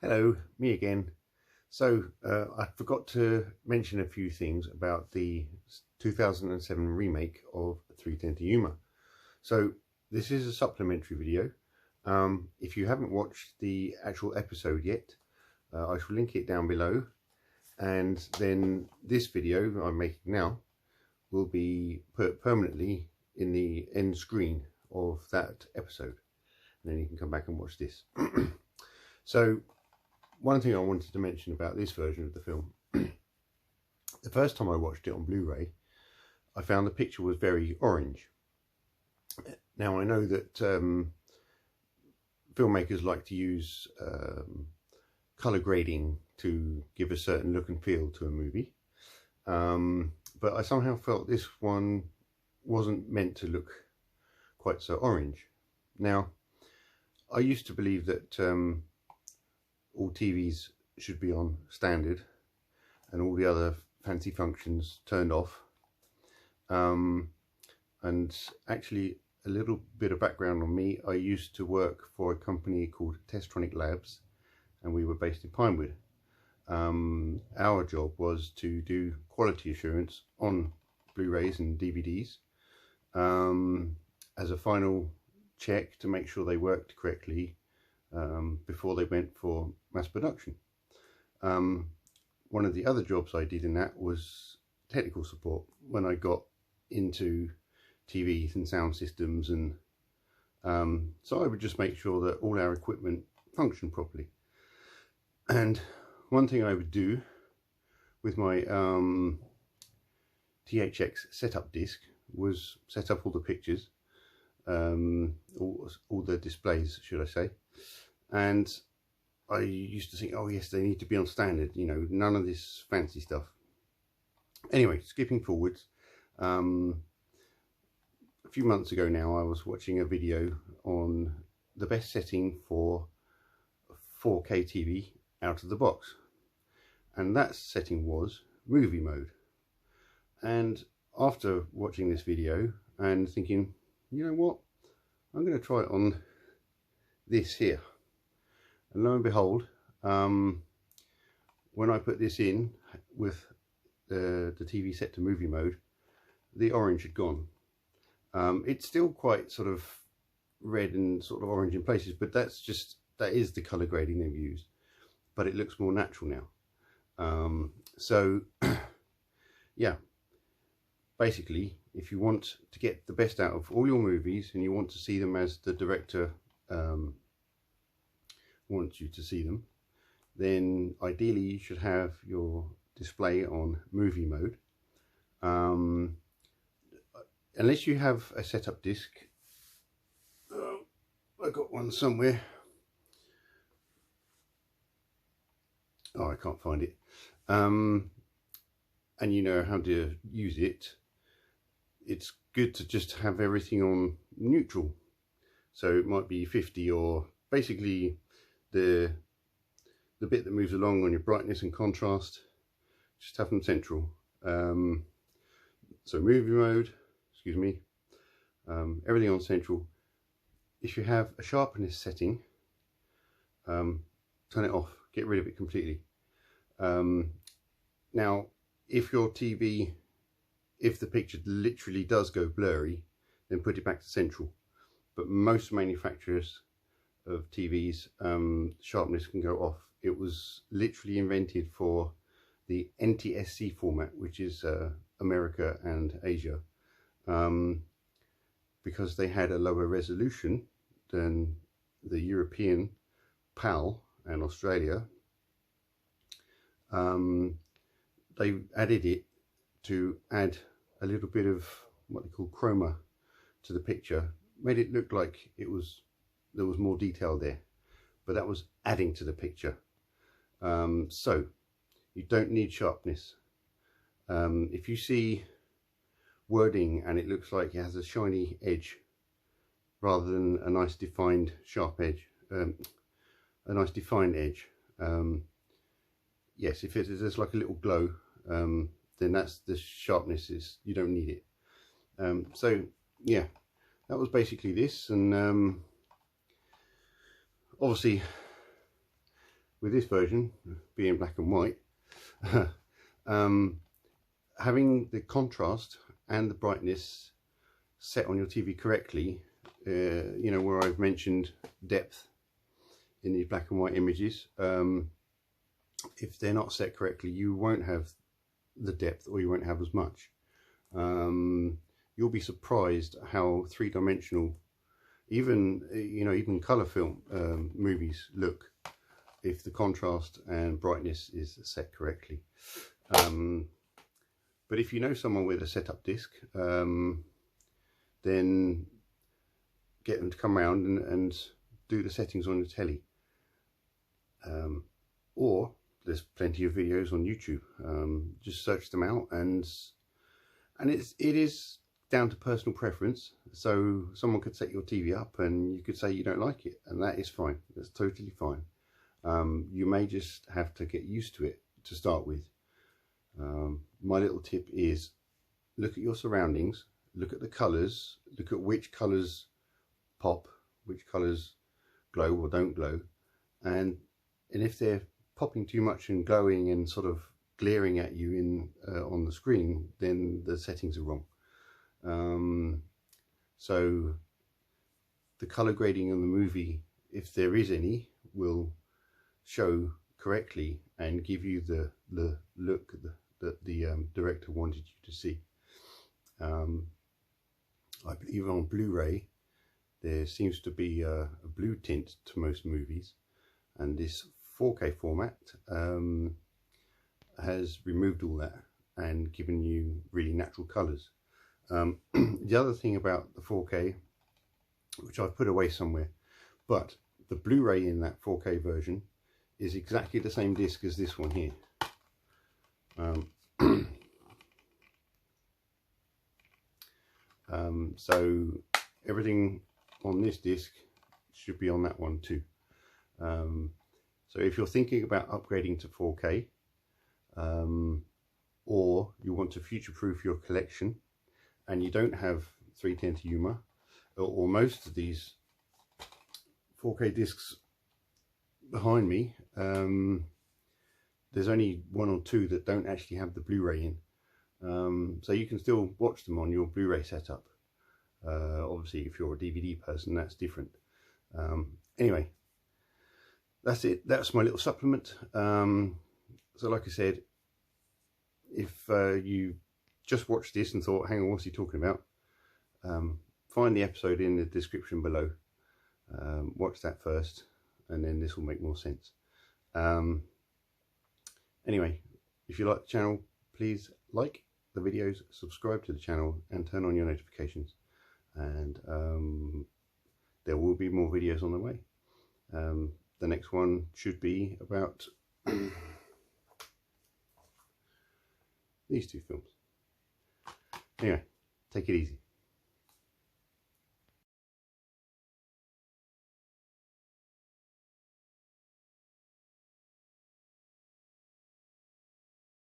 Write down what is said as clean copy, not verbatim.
Hello, me again. So I forgot to mention a few things about the 2007 remake of 310 to Yuma. So this is a supplementary video. If you haven't watched the actual episode yet, I shall link it down below, and then this video I'm making now will be put permanently in the end screen of that episode, and then you can come back and watch this. So one thing I wanted to mention about this version of the film, the first time I watched it on Blu-ray, I found the picture was very orange. Now I know that filmmakers like to use colour grading to give a certain look and feel to a movie, but I somehow felt this one wasn't meant to look quite so orange. Now I used to believe that all TVs should be on standard and all the other fancy functions turned off. And actually, a little bit of background on me: I used to work for a company called Testronic Labs, and we were based in Pinewood. Our job was to do quality assurance on Blu-rays and DVDs as a final check to make sure they worked correctly before they went for mass production. One of the other jobs I did in that was technical support when I got into TVs and sound systems, and so I would just make sure that all our equipment functioned properly. And one thing I would do with my THX setup disc was set up all the pictures, all the displays, should I say. And I used to think, oh yes, they need to be on standard, you know, none of this fancy stuff. Anyway, skipping forwards, a few months ago now, I was watching a video on the best setting for 4K TV out of the box, and that setting was movie mode. And after watching this video and thinking, you know what, I'm going to try it on this here. And lo and behold, when I put this in with the TV set to movie mode, the orange had gone. It's still quite sort of red and sort of orange in places, but that is the colour grading they've used. But it looks more natural now. So yeah, basically, if you want to get the best out of all your movies and you want to see them as the director wants you to see them, then ideally you should have your display on movie mode. Unless you have a setup disc, I got one somewhere. Oh, I can't find it. And you know how to use it. It's good to just have everything on neutral. So it might be 50, or basically the bit that moves along on your brightness and contrast, just have them central. So movie mode, excuse me, everything on central. If you have a sharpness setting, turn it off, get rid of it completely. Now if your TV, if the picture literally does go blurry, then put it back to central. But most manufacturers of TVs, sharpness can go off. It was literally invented for the NTSC format, which is America and Asia, because they had a lower resolution than the European PAL and Australia. They added it to add a little bit of what they call chroma to the picture, made it look like there was more detail there, but that was adding to the picture. So you don't need sharpness. If you see wording and it looks like it has a shiny edge rather than a nice defined sharp edge, a nice defined edge, yes, if it's just like a little glow, then that's the sharpness. You don't need it. So yeah, that was basically this. And obviously with this version being black and white, having the contrast and the brightness set on your TV correctly, you know, where I've mentioned depth in these black and white images, if they're not set correctly, you won't have the depth, or you won't have as much. You'll be surprised how three-dimensional even color film movies look if the contrast and brightness is set correctly. But if you know someone with a setup disc, then get them to come around and do the settings on your telly. Or there's plenty of videos on YouTube. Just search them out, and it is down to personal preference. So someone could set your TV up and you could say you don't like it, and that is fine. That's totally fine. You may just have to get used to it to start with. My little tip is look at your surroundings, look at the colours, look at which colours pop, which colours glow or don't glow, and if they're popping too much and glowing and sort of glaring at you in on the screen, then the settings are wrong. So the color grading in the movie, if there is any, will show correctly and give you the look that the director wanted you to see. I believe on Blu-ray there seems to be a blue tint to most movies, and this 4K format has removed all that and given you really natural colours. The other thing about the 4K, which I've put away somewhere, but the Blu-ray in that 4K version is exactly the same disc as this one here. So everything on this disc should be on that one too. So if you're thinking about upgrading to 4K, or you want to future-proof your collection and you don't have 310 to Yuma, or most of these 4K discs behind me, there's only one or two that don't actually have the Blu-ray in, so you can still watch them on your Blu-ray setup. Obviously if you're a DVD person, that's different. Anyway, that's it. That's my little supplement. So like I said, if you just watched this and thought, hang on, what's he talking about, find the episode in the description below, watch that first, and then this will make more sense. Anyway, if you like the channel, please like the videos, subscribe to the channel, and turn on your notifications, and there will be more videos on the way. The next one should be about these two films. Anyway, take it easy.